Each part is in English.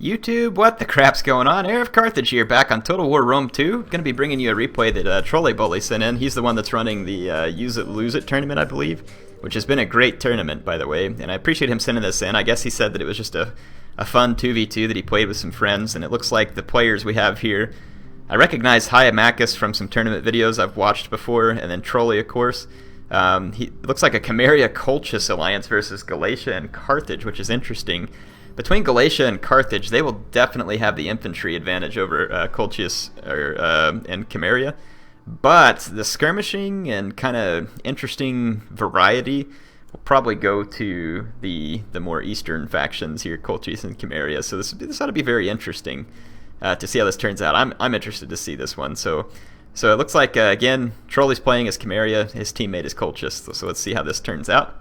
YouTube, what the crap's going on? HeirofCarthage here, back on Total War Rome 2. Gonna be bringing you a replay that Trolley Boli sent in. He's the one that's running the Use It, Lose It tournament, I believe, which has been a great tournament, by the way, and I appreciate him sending this in. I guess he said that it was just a fun 2v2 that he played with some friends, and it looks like the players we have here, I recognize Hyamakis from some tournament videos I've watched before, and then Trolley, of course. He looks like a Camarilla-Colchis alliance versus Galatia and Carthage, which is interesting. Between Galatia and Carthage, they will definitely have the infantry advantage over Colchis and Camarilla, but the skirmishing and kind of interesting variety will probably go to the more eastern factions here, Colchis and Camarilla. So this ought to be very interesting to see how this turns out. I'm interested to see this one. So it looks like again Trolley's playing as Camarilla, his teammate is Colchis. So let's see how this turns out.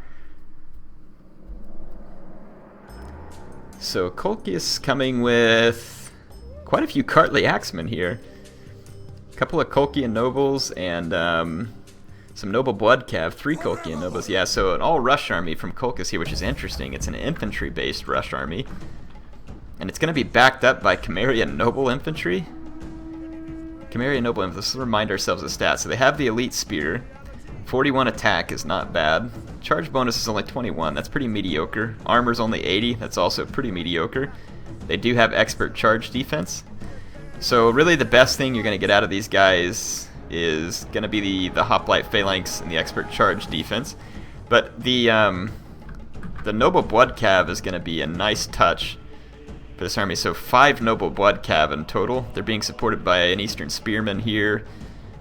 So Colchis coming with quite a few Cartly axemen here. A couple of Colchian nobles and some noble blood cav, 3 Colchian nobles. Yeah, so an all rush army from Colchis here, which is interesting. It's an infantry based rush army. And it's going to be backed up by Camarilla noble infantry. Camarilla noble infantry, let's remind ourselves of the stats. So they have the elite spear. 41 attack is not bad. Charge bonus is only 21. That's pretty mediocre. Armor's only 80. That's also pretty mediocre. They do have expert charge defense. So really the best thing you're going to get out of these guys is going to be the hoplite phalanx and the expert charge defense. But the noble blood cav is going to be a nice touch for this army. So 5 noble blood cav in total. They're being supported by an eastern spearman here.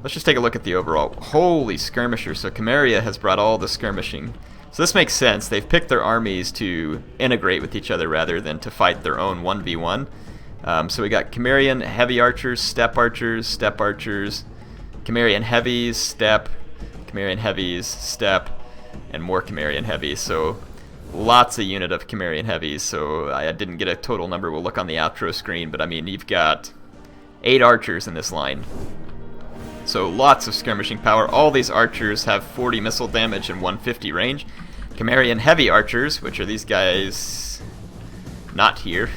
Let's just take a look at the overall. Holy skirmishers. So Camarilla has brought all the skirmishing. So this makes sense. They've picked their armies to integrate with each other rather than to fight their own 1v1. So we got Camarian heavy archers, steppe archers, Camarian heavies, steppe, Camarian heavies, steppe, and more Camarian heavies. So lots of unit of Camarian heavies. So I didn't get a total number. We'll look on the outro screen. But I mean, you've got 8 archers in this line. So lots of skirmishing power. All these archers have 40 missile damage and 150 range. Camarian heavy archers, which are these guys not here.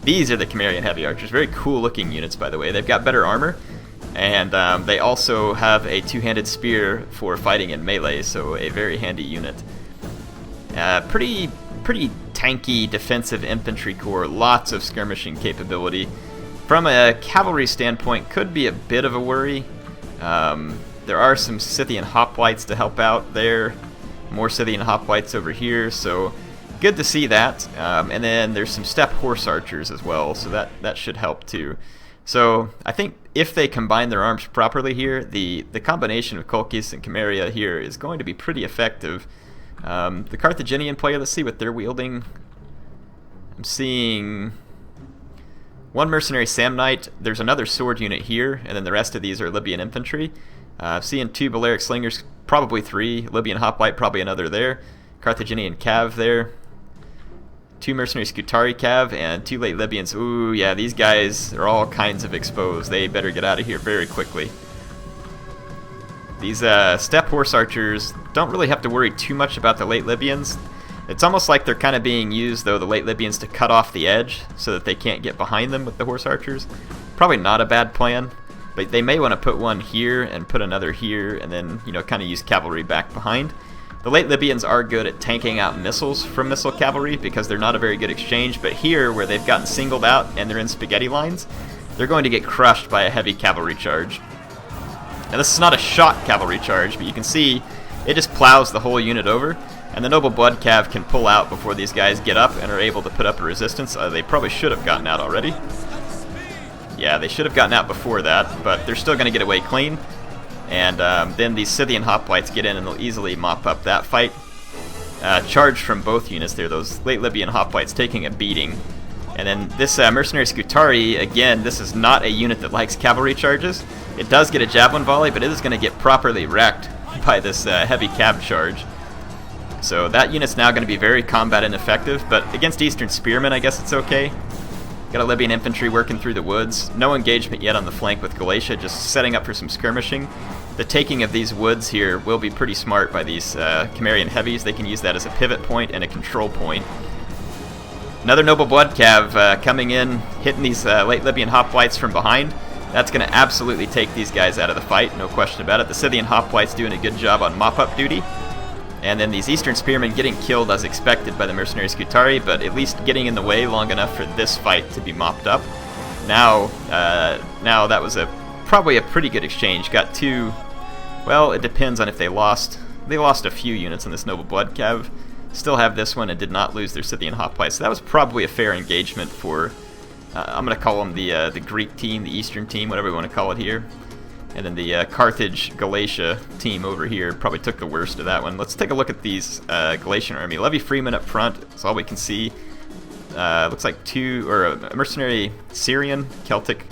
These are the Camarian heavy archers. Very cool looking units, by the way. They've got better armor, and they also have a 2-handed spear for fighting in melee, so a very handy unit. Pretty tanky defensive infantry corps. Lots of skirmishing capability. From a cavalry standpoint, could be a bit of a worry. There are some Scythian hoplites to help out there. More Scythian hoplites over here, so good to see that. And then there's some steppe horse archers as well, so that should help too. So I think if they combine their arms properly here, the combination of Colchis and Camarilla here is going to be pretty effective. The Carthaginian player, let's see what they're wielding. I'm seeing 1 mercenary Samnite, there's another sword unit here, and then the rest of these are Libyan infantry. Seeing 2 Balearic slingers, probably 3. Libyan hoplite, probably another there. Carthaginian cav there. 2 mercenary Scutari cav, and 2 late Libyans. Ooh, yeah, these guys are all kinds of exposed. They better get out of here very quickly. These steppe horse archers don't really have to worry too much about the late Libyans. It's almost like they're kind of being used, though, the late Libyans to cut off the edge so that they can't get behind them with the horse archers. Probably not a bad plan, but they may want to put one here and put another here and then, you know, kind of use cavalry back behind. The late Libyans are good at tanking out missiles from missile cavalry because they're not a very good exchange, but here, where they've gotten singled out and they're in spaghetti lines, they're going to get crushed by a heavy cavalry charge. Now, this is not a shot cavalry charge, but you can see it just plows the whole unit over. And the noble blood cav can pull out before these guys get up and are able to put up a resistance. They probably should have gotten out already. Yeah, they should have gotten out before that, but they're still going to get away clean. And then these Scythian hoplites get in and they'll easily mop up that fight. Charge from both units there, those late Libyan hoplites taking a beating. And then this mercenary Scutari, again, this is not a unit that likes cavalry charges. It does get a javelin volley, but it is going to get properly wrecked by this heavy cav charge. So that unit's now going to be very combat ineffective, but against Eastern Spearmen, I guess it's okay. Got a Libyan infantry working through the woods. No engagement yet on the flank with Galatia, just setting up for some skirmishing. The taking of these woods here will be pretty smart by these Camarian heavies. They can use that as a pivot point and a control point. Another Noble Blood Cav coming in, hitting these late Libyan Hoplites from behind. That's going to absolutely take these guys out of the fight, no question about it. The Scythian Hoplites doing a good job on mop-up duty. And then these Eastern Spearmen getting killed as expected by the mercenary Scutari, but at least getting in the way long enough for this fight to be mopped up. Now that was probably a pretty good exchange. Got two, well, it depends on if they lost. They lost a few units on this Noble Blood Cav. Still have this one and did not lose their Scythian Hoplites. So that was probably a fair engagement for, I'm going to call them the Greek team, the Eastern team, whatever we want to call it here. And then the Carthage Galatia team over here probably took the worst of that one. Let's take a look at these Galatian army. Levy Freeman up front, that's all we can see. Looks like a mercenary Syrian, Celtic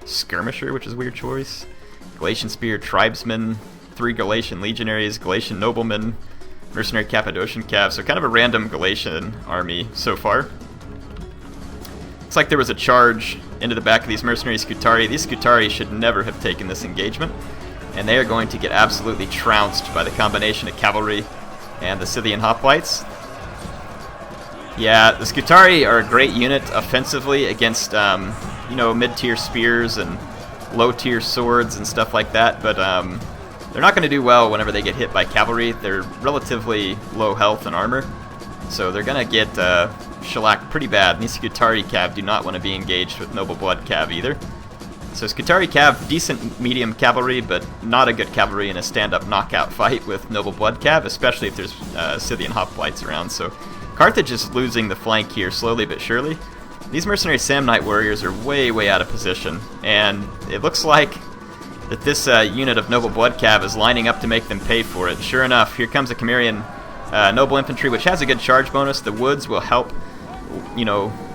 skirmisher, which is a weird choice. Galatian spear tribesmen, 3 Galatian legionaries, Galatian noblemen, mercenary Cappadocian cav. So kind of a random Galatian army so far. Looks like there was a charge into the back of these mercenary Scutari. These Scutari should never have taken this engagement, and they are going to get absolutely trounced by the combination of cavalry and the Scythian Hoplites. Yeah, the Scutari are a great unit offensively against, mid-tier spears and low-tier swords and stuff like that, but they're not going to do well whenever they get hit by cavalry. They're relatively low health and armor, so they're going to get shellacked pretty bad. And these Scutari Cav do not want to be engaged with Noble Blood Cav either. So Scutari Cav, decent medium cavalry, but not a good cavalry in a stand-up knockout fight with Noble Blood Cav, especially if there's Scythian Hoplites around. So Carthage is losing the flank here slowly but surely. These mercenary Samnite warriors are way, way out of position, and it looks like that this unit of Noble Blood Cav is lining up to make them pay for it. Sure enough, here comes a Cimmerian Noble Infantry, which has a good charge bonus. The woods will help,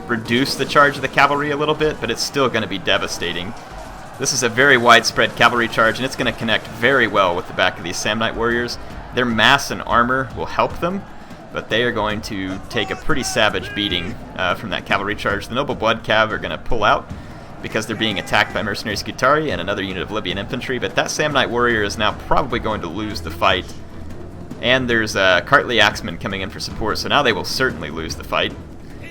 reduce the charge of the cavalry a little bit, but it's still going to be devastating. This is a very widespread cavalry charge, and it's going to connect very well with the back of these Samnite warriors. Their mass and armor will help them, but they are going to take a pretty savage beating from that cavalry charge. The Noble Blood Cav are going to pull out because they're being attacked by mercenary Scutari and another unit of Libyan infantry, but that Samnite warrior is now probably going to lose the fight. And there's Cartley Axemen coming in for support, so now they will certainly lose the fight.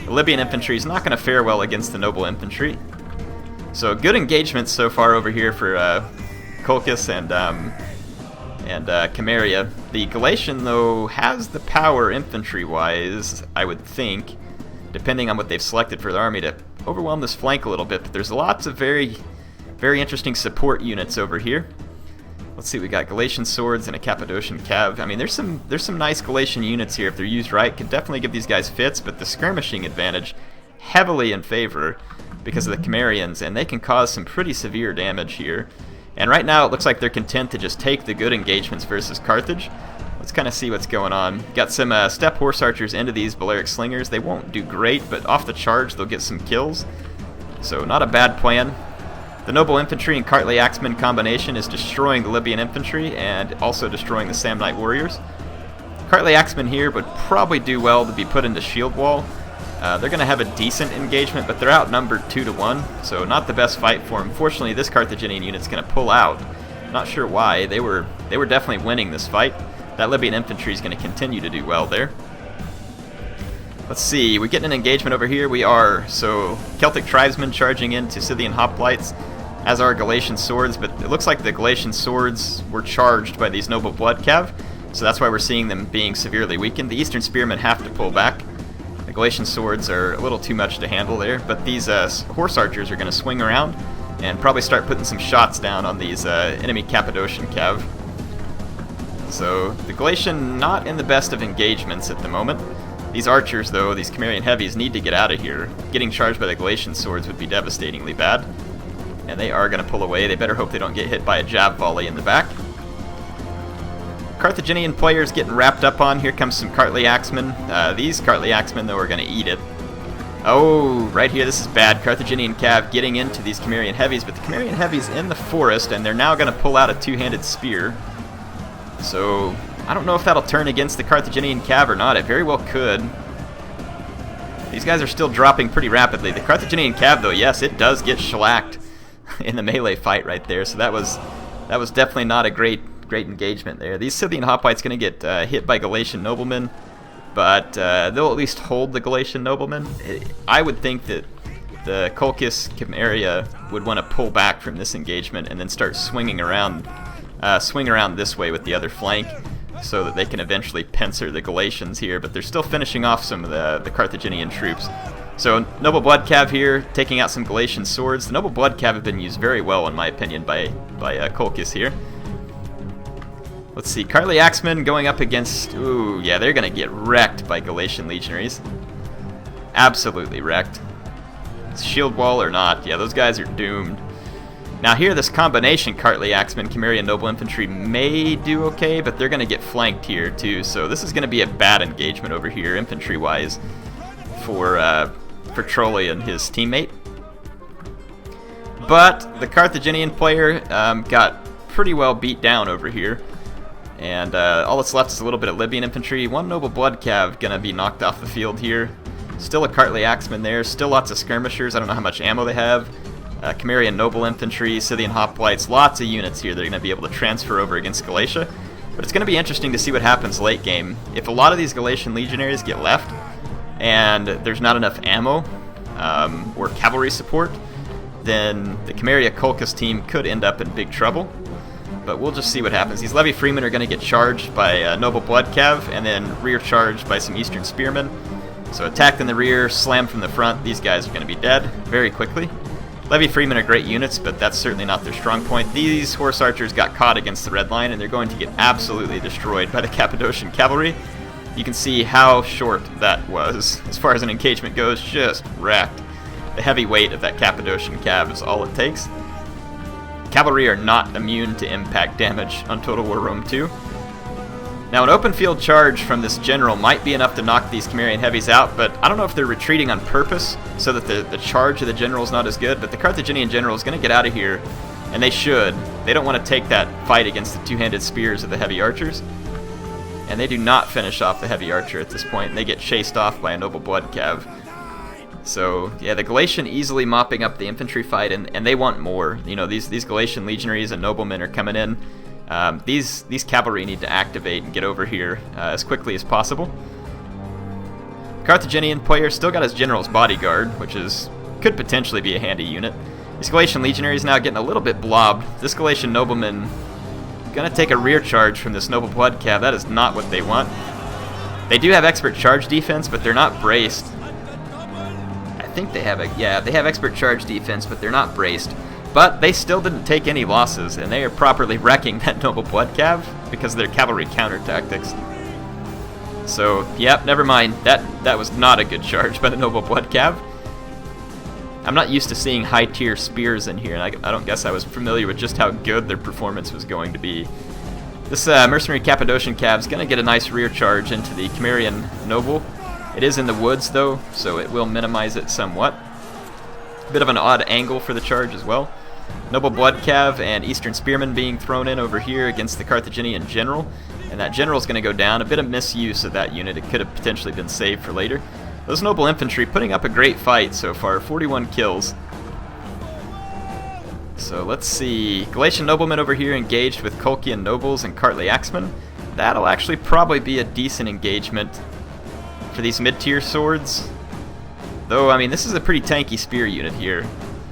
The Libyan infantry is not going to fare well against the Noble Infantry. So good engagement so far over here for Colchis and Cimmeria. The Galatian, though, has the power infantry-wise, I would think, depending on what they've selected for their army, to overwhelm this flank a little bit. But there's lots of very, very interesting support units over here. Let's see, we got Galatian swords and a Cappadocian cav. I mean, there's some nice Galatian units here if they're used right. Could definitely give these guys fits, but the skirmishing advantage heavily in favor because of the Cimmerians, and they can cause some pretty severe damage here. And right now it looks like they're content to just take the good engagements versus Carthage. Let's kind of see what's going on. Got some steppe horse archers into these Balearic slingers. They won't do great, but off the charge they'll get some kills. So not a bad plan. The Noble Infantry and Cartley Axemen combination is destroying the Libyan infantry and also destroying the Samnite warriors. Cartley Axemen here would probably do well to be put into shield wall. They're going to have a decent engagement, but they're outnumbered 2-1, so not the best fight for them. Fortunately, this Carthaginian unit's going to pull out. Not sure why. They were definitely winning this fight. That Libyan infantry is going to continue to do well there. Let's see, we get an engagement over here. We are. So Celtic tribesmen charging into Scythian hoplites, as are Galatian swords, but it looks like the Galatian swords were charged by these Noble Blood Cav, so that's why we're seeing them being severely weakened. The Eastern spearmen have to pull back. The Galatian swords are a little too much to handle there, but these horse archers are going to swing around and probably start putting some shots down on these enemy Cappadocian cav. So the Galatian not in the best of engagements at the moment. These archers, though, these Cimmerian heavies, need to get out of here. Getting charged by the Galatian swords would be devastatingly bad. And they are going to pull away. They better hope they don't get hit by a jab volley in the back. Carthaginian players getting wrapped up on. Here comes some Cartley Axemen. These Cartley Axemen, though, are going to eat it. Oh, right here, this is bad. Carthaginian cav getting into these Cimmerian heavies, but the Cimmerian heavies in the forest, and they're now going to pull out a two-handed spear. So I don't know if that'll turn against the Carthaginian cav or not. It very well could. These guys are still dropping pretty rapidly. The Carthaginian cav, though, yes, it does get shellacked in the melee fight right there. So that was definitely not a great engagement there. These Scythian hoplites going to get hit by Galatian noblemen. but they'll at least hold the Galatian noblemen. I would think that the Colchis Camarilla would want to pull back from this engagement and then start swing around this way with the other flank, so that they can eventually pincer the Galatians here, but they're still finishing off some of the Carthaginian troops. So Noble Blood Cav here, taking out some Galatian swords. The Noble Blood Cav have been used very well, in my opinion, by Colchis here. Let's see, Cartly Axemen going up against... Ooh, yeah, they're going to get wrecked by Galatian legionaries. Absolutely wrecked. Shield wall or not, yeah, those guys are doomed. Now here, this combination Cartly Axemen, Camarilla Noble Infantry may do okay, but they're going to get flanked here too, so this is going to be a bad engagement over here, infantry-wise, for Trolley and his teammate. But the Carthaginian player got pretty well beat down over here, and all that's left is a little bit of Libyan infantry. One Noble Blood Cav going to be knocked off the field here. Still a Cartly Axeman there, still lots of skirmishers, I don't know how much ammo they have. Camarilla Noble Infantry, Scythian Hoplites, lots of units here that are going to be able to transfer over against Galatia. But it's going to be interesting to see what happens late game. If a lot of these Galatian legionaries get left, and there's not enough ammo or cavalry support, then the Camarilla Colchis team could end up in big trouble. But we'll just see what happens. These Levy Freemen are going to get charged by Noble Blood Cav, and then rear charged by some Eastern Spearmen. So attacked in the rear, slammed from the front, these guys are going to be dead very quickly. Levy Freemen are great units, but that's certainly not their strong point. These horse archers got caught against the red line, and they're going to get absolutely destroyed by the Cappadocian cavalry. You can see how short that was. As far as an engagement goes, just wrecked. The heavy weight of that Cappadocian cav is all it takes. Cavalry are not immune to impact damage on Total War Rome 2. Now, an open field charge from this general might be enough to knock these Camarian heavies out, but I don't know if they're retreating on purpose so that the charge of the general is not as good, but the Carthaginian general is going to get out of here, and they should. They don't want to take that fight against the two-handed spears of the heavy archers, and they do not finish off the heavy archer at this point, and they get chased off by a Noble Blood Cav. So, yeah, the Galatian easily mopping up the infantry fight, and they want more. You know, these Galatian legionaries and noblemen are coming in. These cavalry need to activate and get over here as quickly as possible. Carthaginian player still got his general's bodyguard, which could potentially be a handy unit. These Galatian legionaries now getting a little bit blobbed. This Galatian nobleman gonna take a rear charge from this Noble Blood Cav. That is not what they want. They do have expert charge defense, but they're not braced. I think they have they have expert charge defense, but they're not braced. But they still didn't take any losses, and they are properly wrecking that Noble Blood Cav because of their cavalry counter tactics. So, yep, never mind. That was not a good charge by the Noble Blood Cav. I'm not used to seeing high-tier spears in here, and I don't guess I was familiar with just how good their performance was going to be. This mercenary Cappadocian Cav is going to get a nice rear charge into the Camarian Noble. It is in the woods, though, so it will minimize it somewhat. Bit of an odd angle for the charge as well. Noble Blood Cav and Eastern Spearmen being thrown in over here against the Carthaginian general, and that general's going to go down. A bit of misuse of that unit. It could have potentially been saved for later. Those Noble Infantry putting up a great fight so far, 41 kills. So let's see, Galatian noblemen over here engaged with Colchian nobles and Cartly axemen. That'll actually probably be a decent engagement for these mid-tier swords. Though, I mean, this is a pretty tanky spear unit here.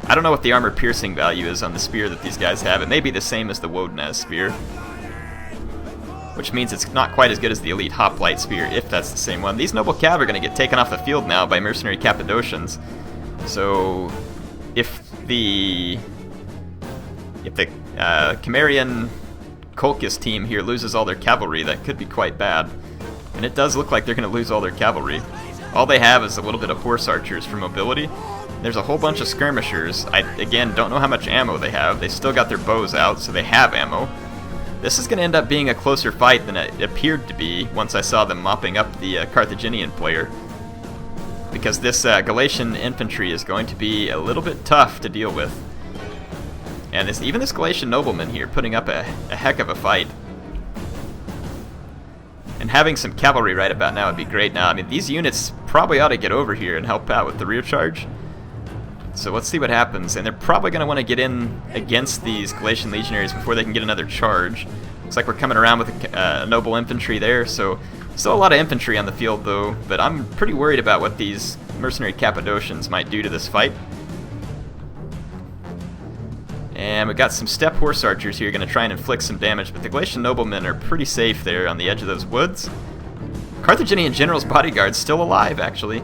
I don't know what the armor piercing value is on the spear that these guys have. It may be the same as the Wodenaz spear, which means it's not quite as good as the elite hoplite spear, if that's the same one. These noble cav are going to get taken off the field now by mercenary Cappadocians. So, if the Camarian Colchis team here loses all their cavalry, that could be quite bad. And it does look like they're going to lose all their cavalry. All they have is a little bit of horse archers for mobility. There's a whole bunch of skirmishers. I, again, don't know how much ammo they have. They still got their bows out, so they have ammo. This is going to end up being a closer fight than it appeared to be once I saw them mopping up the Carthaginian player. Because this Galatian infantry is going to be a little bit tough to deal with. And even this Galatian nobleman here putting up a heck of a fight. And having some cavalry right about now would be great now. I mean, these units probably ought to get over here and help out with the rear charge. So let's see what happens. And they're probably going to want to get in against these Galatian legionaries before they can get another charge. Looks like we're coming around with a noble infantry there, so Still a lot of infantry on the field though, but I'm pretty worried about what these mercenary Cappadocians might do to this fight. And we've got some steppe horse archers here going to try and inflict some damage, but the Galatian noblemen are pretty safe there on the edge of those woods. Carthaginian general's bodyguard's still alive, actually.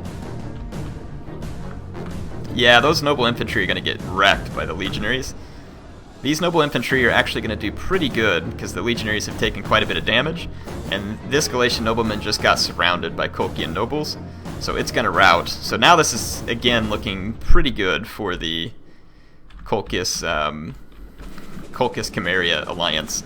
Yeah, those noble infantry are going to get wrecked by the legionaries. These noble infantry are actually going to do pretty good because the legionaries have taken quite a bit of damage, and this Galatian nobleman just got surrounded by Colchian nobles, so it's going to rout. So now this is, again, looking pretty good for the Colchis Camarilla alliance.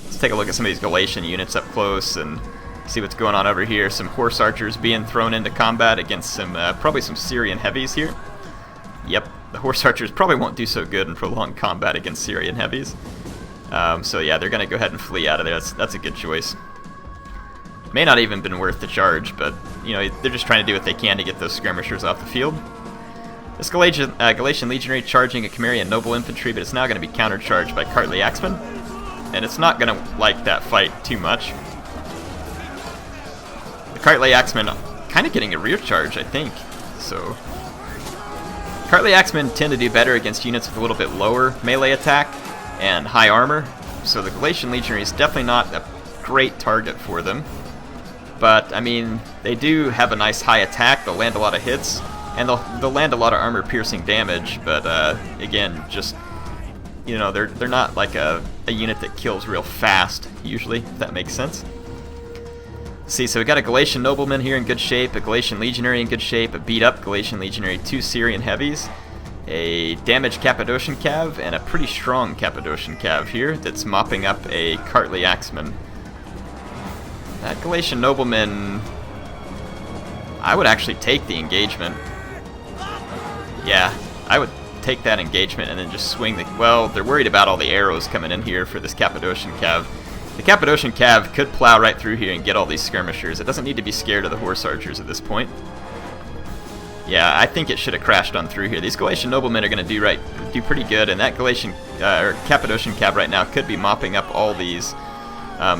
Let's take a look at some of these Galatian units up close and see what's going on over here. Some horse archers being thrown into combat against some probably some Syrian heavies here. Yep, the horse archers probably won't do so good in prolonged combat against Syrian heavies. So yeah, they're going to go ahead and flee out of there. That's a good choice. May not even been worth the charge, but you know, they're just trying to do what they can to get those skirmishers off the field. This Galatian legionary charging a Camarian noble infantry, but it's now going to be countercharged by Kartli axemen, and it's not going to like that fight too much. The Kartli axemen kind of getting a rear charge, I think. So Kartli axemen tend to do better against units with a little bit lower melee attack and high armor, so the Galatian legionary is definitely not a great target for them. But I mean, they do have a nice high attack. They'll land a lot of hits. And they'll land a lot of armor-piercing damage, but again, just, you know, they're not like a unit that kills real fast, usually, if that makes sense. See, so we got a Galatian nobleman here in good shape, a Galatian legionary in good shape, a beat-up Galatian legionary, 2 Syrian heavies, a damaged Cappadocian cav, and a pretty strong Cappadocian cav here that's mopping up a Kartli axeman. That Galatian nobleman, I would actually take the engagement. Yeah, I would take that engagement and then just swing the... Well, they're worried about all the arrows coming in here for this Cappadocian cav. The Cappadocian cav could plow right through here and get all these skirmishers. It doesn't need to be scared of the horse archers at this point. Yeah, I think it should have crashed on through here. These Galatian noblemen are going to do pretty good, and that Galatian or Cappadocian cav right now could be mopping up all these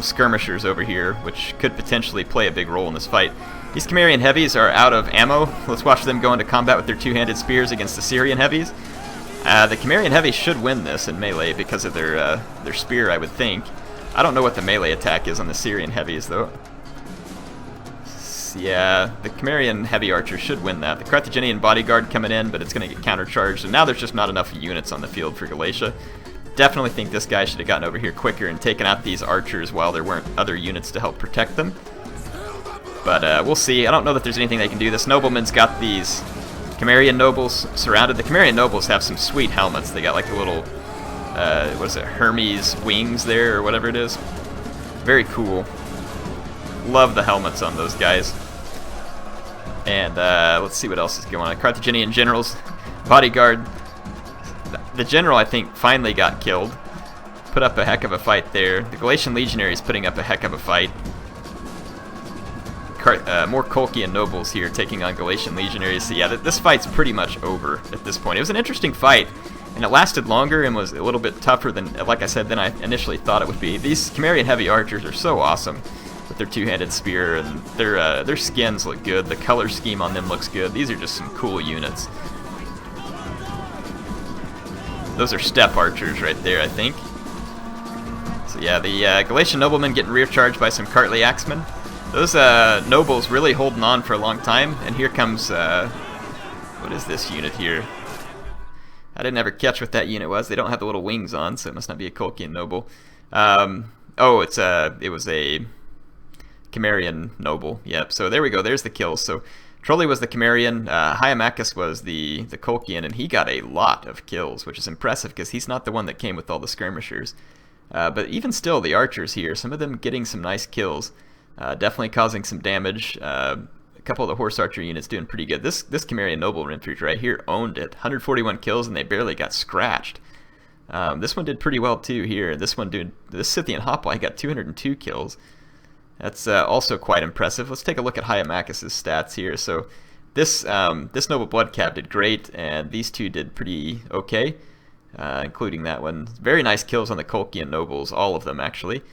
skirmishers over here, which could potentially play a big role in this fight. These Camarian heavies are out of ammo. Let's watch them go into combat with their two-handed spears against the Syrian heavies. The Camarian heavies should win this in melee because of their spear, I would think. I don't know what the melee attack is on the Syrian heavies, though. Yeah, the Camarian heavy archers should win that. The Carthaginian bodyguard coming in, but it's going to get countercharged, and now there's just not enough units on the field for Galatia. Definitely think this guy should have gotten over here quicker and taken out these archers while there weren't other units to help protect them. But we'll see. I don't know that there's anything they can do. This nobleman's got these Camarian nobles surrounded. The Camarian nobles have some sweet helmets. They got like a little, what is it, Hermes wings there or whatever it is. Very cool. Love the helmets on those guys. And let's see what else is going on. Carthaginian general's bodyguard. The general, I think, finally got killed. Put up a heck of a fight there. The Galatian legionary is putting up a heck of a fight. More Colchian nobles here taking on Galatian legionaries. So yeah, this fight's pretty much over at this point. It was an interesting fight, and it lasted longer and was a little bit tougher than, like I said, than I initially thought it would be. These Camarian heavy archers are so awesome with their two-handed spear, and their skins look good. The color scheme on them looks good. These are just some cool units. Those are steppe archers right there, I think. So yeah, the Galatian noblemen getting rear charged by some Kartli axemen. Those nobles really holding on for a long time, and here comes, what is this unit here? I didn't ever catch what that unit was. They don't have the little wings on, so it must not be a Colchian noble. Oh, it was a Camarian noble. Yep, so there we go. There's the kills. So Trolley was the Camarian, Hyamachus was the Colchian, and he got a lot of kills, which is impressive because he's not the one that came with all the skirmishers. But even still, the archers here, some of them getting some nice kills. Definitely causing some damage. A couple of the horse archer units doing pretty good. This Camarian noble infantry right here owned it. 141 kills, and they barely got scratched. This one did pretty well too here. This Scythian hoplite got 202 kills. That's also quite impressive. Let's take a look at Hyamachus' stats here. So this noble blood cav did great, and these two did pretty okay, including that one. Very nice kills on the Colchian nobles, all of them actually.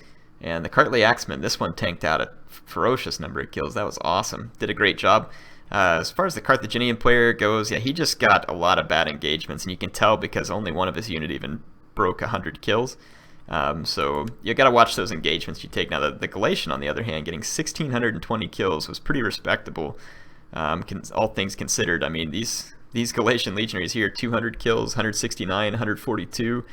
And the Cartley Axeman, this one tanked out a ferocious number of kills. That was awesome. Did a great job. As far as the Carthaginian player goes, yeah, he just got a lot of bad engagements, and you can tell because only one of his unit even broke 100 kills. So you got to watch those engagements you take. Now, the Galatian, on the other hand, getting 1,620 kills was pretty respectable, all things considered. I mean, these Galatian legionaries here, 200 kills, 169, 142.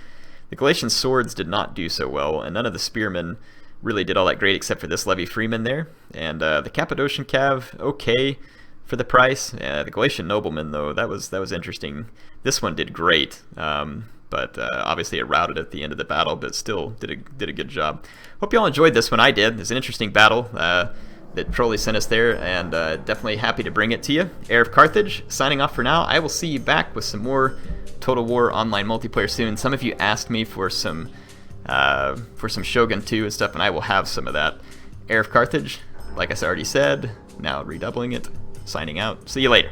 The Galatian swords did not do so well, and none of the spearmen really did all that great except for this Levy Freeman there. And the Cappadocian Cav, okay for the price. The Galatian nobleman, though, that was interesting. This one did great, but obviously it routed at the end of the battle, but still did a good job. Hope you all enjoyed this one. I did. It's an interesting battle that Trolley sent us there, and definitely happy to bring it to you. Heir of Carthage, signing off for now. I will see you back with some more Total War online multiplayer soon. Some of you asked me for some Shogun 2 and stuff, and I will have some of that. Heir of Carthage, like I already said, now redoubling it. Signing out. See you later.